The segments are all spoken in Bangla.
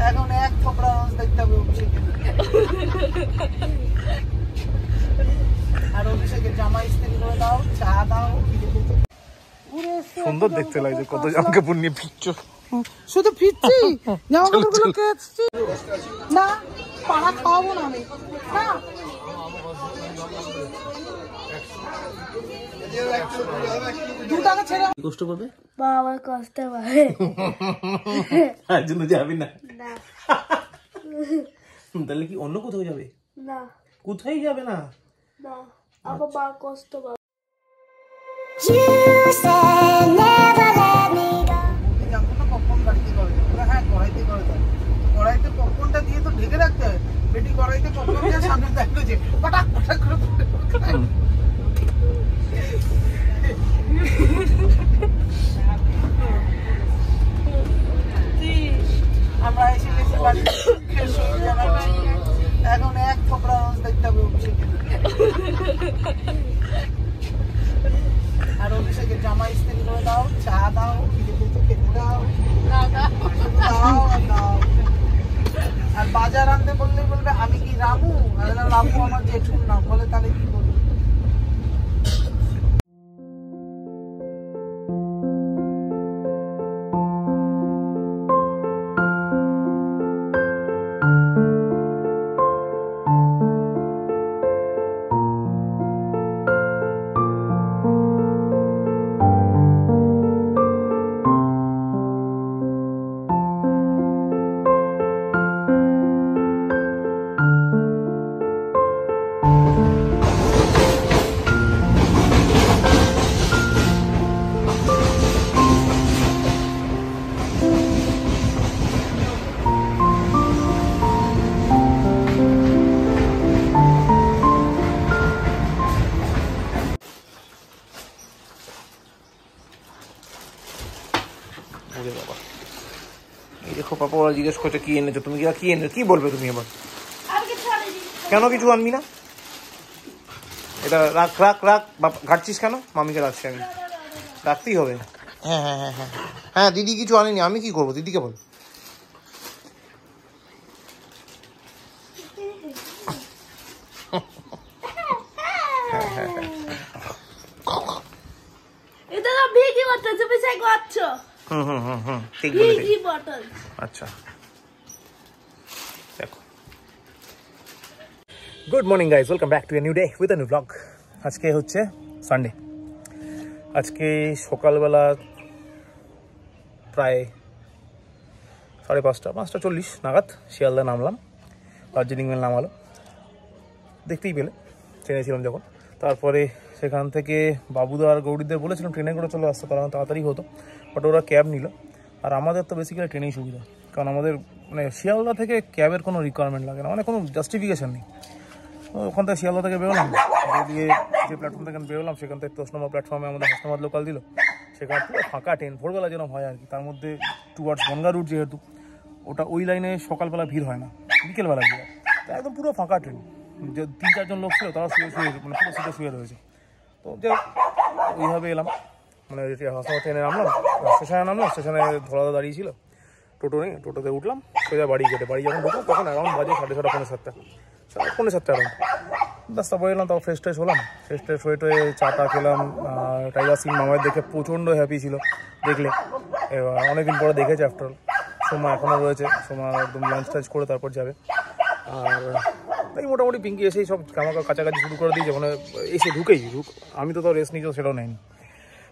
এখন এক থোপড়া রোজ দেখতে হবে অভিষেকের। আর অভিষেকের জামা ইস্ত্রি করে দাও, চা দাও। সুন্দর দেখতে লাগছে, কত জামা কাপড় নিয়ে ফিরছো। শুধু ফিরছি, জামা কাপড় গুলো কেচছি না, পাড়া খাওয়াবো না আমি। কষ্ট করবে বাবা, কষ্ট পাবে, তার জন্য যাবি না? তাহলে কি অন্য কোথাও যাবে? না, কোথায় যাবে না? না, আমার মা কষ্ট পাবে। হ্যাঁ, কড়াইতে করে দেয়, কড়াইতে পপকর্নটা দিয়ে তো ঢেকে রাখতে হয়। বেটি কড়াইতে পপকর্ন দিয়ে সামনে দেখলো যে পটাক পটাক করে আমরা এসে গেছি বাড়ি। এখন এক থোপড়া রোজ দেখতে হবে অভিষেকের। আর অভিষেকের জামা ইস্ত্রি করে দাও, চা দাও, খেতে দাও, আর বাজার আনতে বললেই বলবে আমি কি রামু? আর রামু আমার জেঠুর নাম, বলে তাহলে কি বলবো? পাপা ওরা জিজ্ঞেস করছে কি এনেছো তুমি, কি এনেছো, কি বলবে তুমি এবার? কেন কিছু আনবি না? এটা রাখ রাখ রাখ, ঘাটছিস কেন? মামিকে রাখছি আমি, রাখতেই হবে। হ্যাঁ হ্যাঁ হ্যাঁ হ্যাঁ হ্যাঁ, দিদি কিছু আনেনি, আমি কি করবো? দিদিকে বল। ঠিক বলে। আচ্ছা দেখো। Good morning guys, welcome back to a new day with a new blog. আজকে হচ্ছে সানডে। আজকে সকালবেলা প্রায় 5:30 নাগাদ শিয়ালদা নামলাম। দার্জিলিং মেল নামালো, দেখতেই পেলে, ট্রেনে ছিলাম যখন। তারপরে সেখান থেকে বাবুদা আর গৌরীদের বলেছিলাম ট্রেনে করে চলে আসতে, কারণ তাড়াতাড়ি হতো, বাট ওরা ক্যাব নিল। আর আমাদের তো বেসিক্যালি ট্রেনেই সুবিধা, কারণ আমাদের মানে শিয়ালদা থেকে ক্যাবের কোনো রিকোয়ারমেন্ট লাগে না, মানে কোনো জাস্টিফিকেশান নেই। ওখান থেকে শিয়ালদা থেকে বেরোলাম, দিয়ে যে প্ল্যাটফর্ম থেকে বেরোলাম সেখান থেকে 10 নম্বর প্ল্যাটফর্মে আমাদের হাসনাবাদ লোকাল দিল। সেখানে পুরো ফাঁকা ট্রেন, ভোরবেলা যেরকম হয় আর কি। তার মধ্যে টুয়ার্ডস বনগা রুট যেহেতু, ওটা ওই লাইনে সকালবেলা ভিড় হয় না, বিকেলবেলা ভিড় হয়। তো একদম পুরো ফাঁকা ট্রেন। যে 3-4 জন লোক ছিল তারা শুয়ে মানে পুরো সিটে শুয়ে রয়েছে। তো যে ওইভাবে এলাম, মানে হাসনাবাদ ট্রেনে নামলাম, স্টেশনে নামলাম। স্টেশনে ধরাদা দাঁড়িয়েছিল, টোটো নেই, টোটোতে উঠলাম, সোজা বাড়ি গেটে। বাড়ি যখন ঢুকলাম তখন অ্যারাউন্ড বাজে 6:30, 6:45, 7:45 অ্যারাউন্ড। ব্যাস তারপরে এলাম, তারপর ফ্রেশ ট্রেশ হলাম। ফ্রেশ ট্রেশ হয়ে টয়ে চাটা খেলাম। টাইগার সিং মামায় দেখে প্রচণ্ড হ্যাপি ছিল, দেখলে এবার অনেকদিন পরে দেখেছে আফটার অল। সোমা এখনও রয়েছে, সোমা একদম লাঞ্চ টাঞ্চ করে তারপর যাবে। আর তাই মোটামুটি পিঙ্কি এসেই সব কাছাকাছি শুরু করে দিয়েছে, মানে এসে আমি তো রেস্ট নিয়েছি, সেটাও নেয়নি।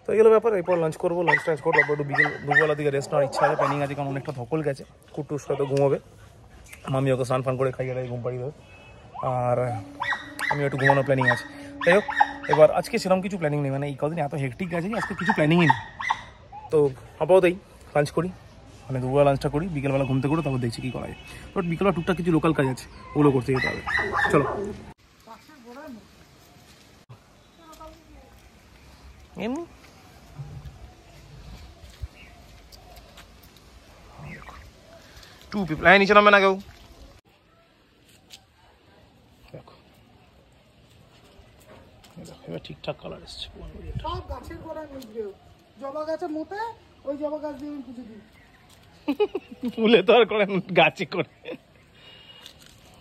তো এগুলো ব্যাপার। এরপর লাঞ্চ করবো, লাঞ্চ টাঞ্চ করবো, তারপর একটু দুপুরবেলার দিকে রেস্ট নেওয়ার ইচ্ছা আছে, প্ল্যানিং আছে, কারণ অনেকটা ধকল গেছে। কুটুস হয়তো ঘুমোবে, মামি ওকে স্নান ফান করে খাইয়ে দেয়, ঘুম পাড়িয়ে দেবে, আর আমি একটু ঘুমানোর প্ল্যানিং আছে। যাই হোক, এবার আজকে সেরকম কিছু প্ল্যানিং নেই, মানে এই কদিন এত হেক্টিক গেছে যে আজকে কিছু প্ল্যানিংই নেই। তো আপাততই লাঞ্চ করি, মানে দুপুরবেলা লাঞ্চটা করি, বিকেলবেলা ঘুমতে করে তারপর দেখছি কী করা যায়। বাট বিকেলবেলা টুকটাক কিছু লোকাল কাজ আছে, ওগুলো করতে যেতে হবে। চলো। এমনি টু পিপল, হ্যাঁ নিচে নামবে না কেউ। এবার ঠিকঠাক কালার এসছে। সব গাছের গোড়ায় মিশবে, জবা গাছের মতে ওই জবা গাছ দিয়ে আমি পুজো দিই। ফুলে তো আর করেন গাছে করে।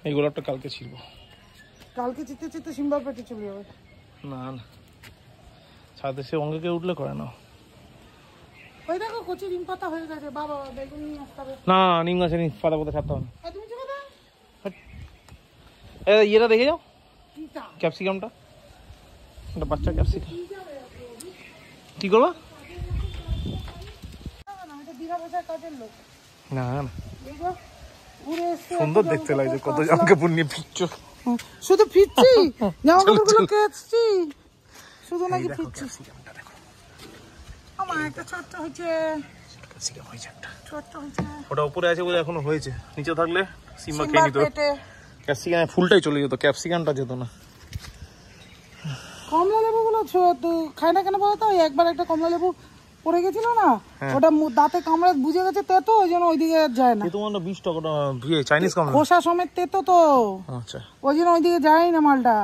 এই গোলাপটা কালকে ছিড়বো। কালকে চিতে চিতে সিম্বার পেটে চলে যাবে। না না, ছাদে সে অঙ্গে কেউ উঠলে করে না। ওই দেখো কচি নিম পাতা হয়ে গেছে। বাবা বেগুন নিয়ে আসতে হবে। না নিম গাছে নি পাতা পাতা ছাড়তে হবে। তুমি চলে দাও। ইয়েটা দেখে যাও, কিটা? ক্যাপসিকামটা, একটা বাচ্চা ক্যাপসিকাম। কি করবো? না, এটা বিনা পয়সার কাজের লোক। না না, দেখো ঘুরে এসে সুন্দর দেখতে লাগছে, কত জামা কাপড় নিয়ে ফিরছো। শুধু ফিরছি, জামা কাপড়গুলো কেচছি, শুধু নাকি ফিরছি। আমার একটা ছোট্ট হয়েছে, ক্যাপসিকাম হয়েছে একটা, ছোট্ট হয়েছে। ওটা উপরে আছে বলে এখনো হয়েছে, নিচে থাকলে সিম্বা খেয়ে নিত। পেটে ক্যাপসিকাম ফুলটাই চলে যেত, ক্যাপসিকামটা যেত না। কমলা লেবু গুলো তো খায় না কেন বলতো? ওই একবার একটা কমলা লেবু পড়ে গেছিল না, ওটা দাঁতে কামড়ে বুঝে গেছে তেতো, ওই জন্য ওইদিকে যায় না। তোমার 20 টাকা চাইনিজ কমলা, খোসা সমেত তেতো তো, আচ্ছা ওই জন্য ওইদিকে যায় না মালটা।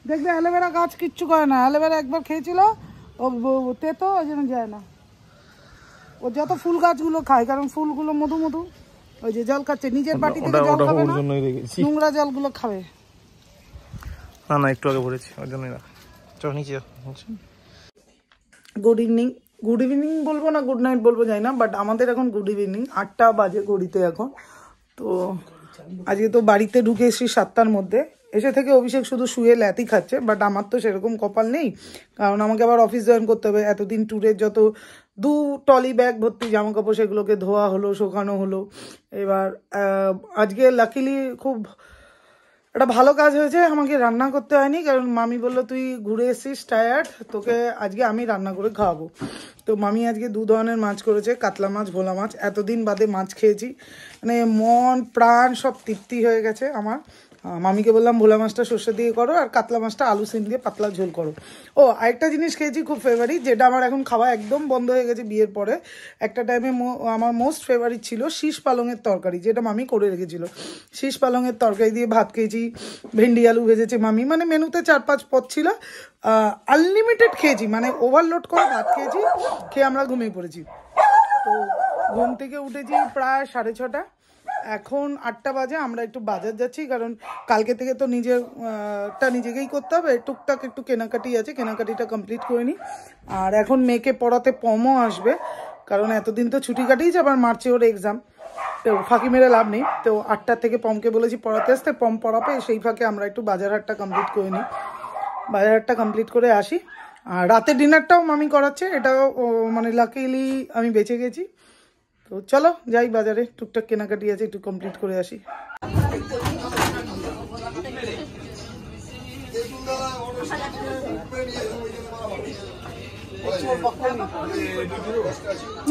দেখবে অ্যালোভেরা গাছ কিচ্ছু করে না, অ্যালোভেরা একবার খেয়েছিল ও তেতো, ওই জন্য যায় না। ও যত ফুল গাছগুলো খায়, কারণ ফুলগুলো মধু মধু, ওই যে জল খাচ্ছে নিজের বাটি থেকে জল খাবে না, নোংরা জলগুলো খাবে। না না একটু আগে পড়েছি, ওই জন্যই না। চল নিচে। গুড ইভিনিং, গুড ইভিনিং বলবো না গুড নাইট বলবো যাই না, বাট আমাদের এখন গুড ইভিনিং। 8টা বাজে ঘড়িতে এখন। তো আজকে তো বাড়িতে ঢুকে এসেছি 7টার মধ্যে। এসে থেকে অভিষেক শুধু শুয়ে ল্যাতি খাচ্ছে, বাট আমার তো সেরকম কপাল নেই, কারণ আমাকে আবার অফিস জয়েন করতে হবে। এতদিন ট্যুরের যত 2 ট্রলি ব্যাগ ভর্তি জামা কাপড়, সেগুলোকে ধোয়া হলো, শুকানো হলো। এবার আজকে লাকিলি খুব একটা ভালো কাজ হয়েছে, আমাকে রান্না করতে হয়নি, কারণ মামি বললো তুই ঘুরে এসেছিস টায়ার্ড, তোকে আজকে আমি রান্না করে খাওয়াবো। তো মামি আজকে 2 ধরনের মাছ করেছে, কাতলা মাছ, ভোলা মাছ। এতদিন বাদে মাছ খেয়েছি, মানে মন প্রাণ সব তৃপ্তি হয়ে গেছে আমার। মামিকে বললাম ভোলা মাছটা সর্ষে দিয়ে করো, আর কাতলা মাছটা আলু সিম দিয়ে পাতলা ঝোল করো। ও আরেকটা জিনিস খেয়েছি খুব ফেভারিট, যেটা আমার এখন খাওয়া একদম বন্ধ হয়ে গেছে বিয়ের পরে। একটা টাইমে আমার মোস্ট ফেভারিট ছিল শীষ পালংয়ের তরকারি, যেটা মামি করে রেখেছিল। শীষ পালংয়ের তরকারি দিয়ে ভাত খেয়েছি, ভেন্ডি আলু ভেজেছে মামি, মানে মেনুতে 4-5 পদ ছিল। আনলিমিটেড খেয়েছি, মানে ওভারলোড করে ভাত খেয়েছি, খেয়ে আমরা ঘুমিয়ে পড়েছি। তো ঘুম থেকে উঠেছি প্রায় 6:30। এখন 8টা বাজে। আমরা একটু বাজার যাচ্ছি, কারণ কালকে থেকে তো নিজেকেই করতে হবে। টুকটাক একটু কেনাকাটি আছে, কেনাকাটিটা কমপ্লিট করে নিই। আর এখন মেয়েকে পড়াতে পমও আসবে, কারণ এতদিন তো ছুটি কাটিয়েছে, আবার মার্চে ওর এক্সাম, তো ফাঁকি মেরে লাভ নেই। তো 8টা থেকে পমকে বলেছি পড়াতে আসতে, পম পড়াবে, সেই ফাঁকে আমরা একটু বাজার হাটটা কমপ্লিট করে নিই। বাজার হাটটা কমপ্লিট করে আসি। আর রাতের ডিনারটাও মামি করাচ্ছে, এটাও মানে লাকিলি আমি বেঁচে গেছি। তো চলো যাই বাজারে, টুকটাক কেনাকাটি আছে, একটু কমপ্লিট করে আসি।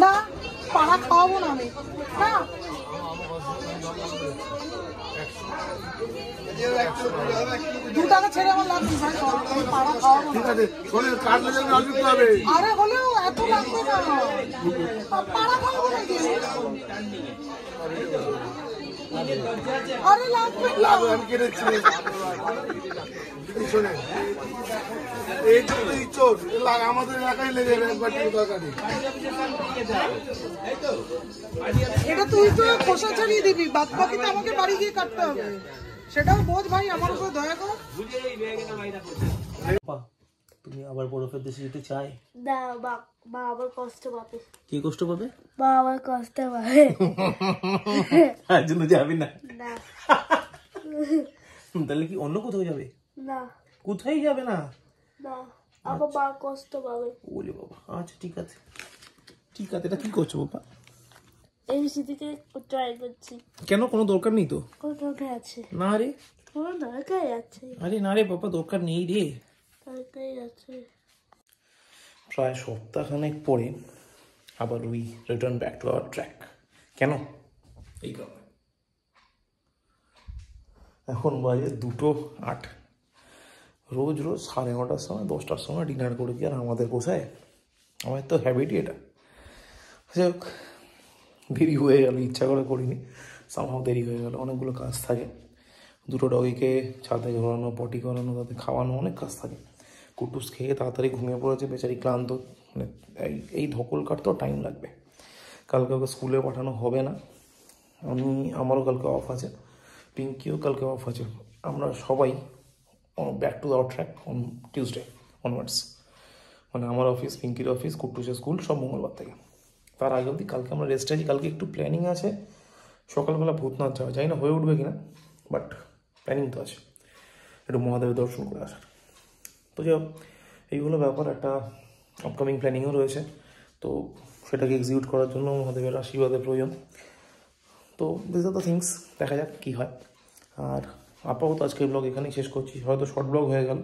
না পাড়া খাওয়াবো না আমি, না 2 টাকা ছেড়ে আমার লাভ নেই ভাই, পাড়া খাওয়াবো না। আরে হলেও এত লাগবে না, পাড়া খাওয়াবো নাকি? আরে লাগবে না, আমাদের এলাকায় লেগে এটা তুই তো খোসা ছাড়িয়ে দিবি, বাদ বাকি তো আমাকে বাড়ি গিয়ে কাটতে হবে, সেটাও বোঝ ভাই, আমার উপর দয়া কর। তুমি আবার বরফের দেশে যেতে চাই? না, মা আবার কষ্ট পাবে। কি কষ্ট পাবে? মা আবার কষ্ট পাবে। তার জন্য যাবি না? না তাহলে কি অন্য কোথাও যাবে? না কোথায় যাবে না? না, আবার মা কষ্ট পাবে। বলে বাবা, আচ্ছা ঠিক আছে ঠিক আছে। এটা কি করছো বাবা? ABCDতে ট্রাই করছি। কেন, কোনো দরকার নেই তো? কোনো দরকার আছে? না রে, কোনো দরকার আছে? আরে না রে বাবা, দরকার নেই রে। দরকার আছে। প্রায় সপ্তাহখানেক পরে আবার we return back to our track. কেন? এই কারণে এখন বাজে 2:08। রোজ রোজ 9:30টার সময় 10টার সময় ডিনার করে কি আর আমাদের পোষায়? আমার তো হ্যাবিটই এটা। যাই হোক, দেরি হয়ে গেল, ইচ্ছা করে করিনি, সামহাও দেরি হয়ে গেল। অনেকগুলো কাজ থাকে, 2টো ডগিকে ছাদে ঘোরানো, পটি করানো, তাদের খাওয়ানো, অনেক কাজ থাকে। কুটুস খেয়ে তাড়াতাড়ি ঘুমিয়ে পড়েছে, বেচারি ক্লান্ত, মানে এই ধকল কাটতেও টাইম লাগবে। কালকে ওকে স্কুলে পাঠানো হবে না, আমারও কালকে অফ আছে, পিঙ্কিও কালকে অফ আছে। আমরা সবাই back to our track on Tuesday onwards. মানে আমার অফিস, পিঙ্কির অফিস, কুট্টুসের স্কুল সব মঙ্গলবার থেকে। তার আগে অবধি কালকে আমরা রেস্ট আছি। কালকে একটু প্ল্যানিং আছে, সকালবেলা ভূতনাথ যাওয়া, জানি না হয়ে উঠবে কিনা, বাট প্ল্যানিং তো আছে, একটু মহাদেবের দর্শন করে আসার। তো যাই হোক, এইগুলো ব্যাপার। একটা আপকামিং প্ল্যানিংও রয়েছে, তো সেটাকে এক্সিকিউট করার জন্য মহাদেবের আশীর্বাদের প্রয়োজন। তো দিস আর দ্য থিংস, দেখা যাক কী হয়। আর আপাতত আজকের ব্লগ এখানেই শেষ করছি। হয়তো শর্ট ব্লগ হয়ে গেল,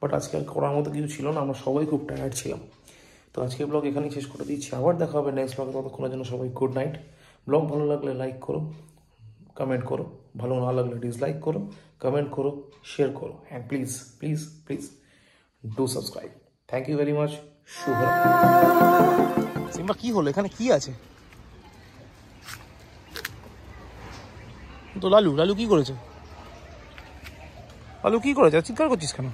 বাট আজকে আর করার মতো কিছু ছিল না, আমরা সবাই খুব টায়ার্ড ছিলাম। তো আজকের ব্লগ এখানেই শেষ করে দিচ্ছি, আবার দেখা হবে নেক্সট ব্লগে। ততক্ষণের জন্য সবাই গুড নাইট। ব্লগ ভালো লাগলে লাইক করো, কমেন্ট করো, ভালো না লাগলে ডিসলাইক করো, কমেন্ট করো, শেয়ার করো, and please please please do subscribe. Thank you very much. শুভ সিম্বা, কি হলো এখানে, কি আছে? তো লালু, লালু কি করেছে? লালু কি করেছে? চিৎকার করছিস কেন?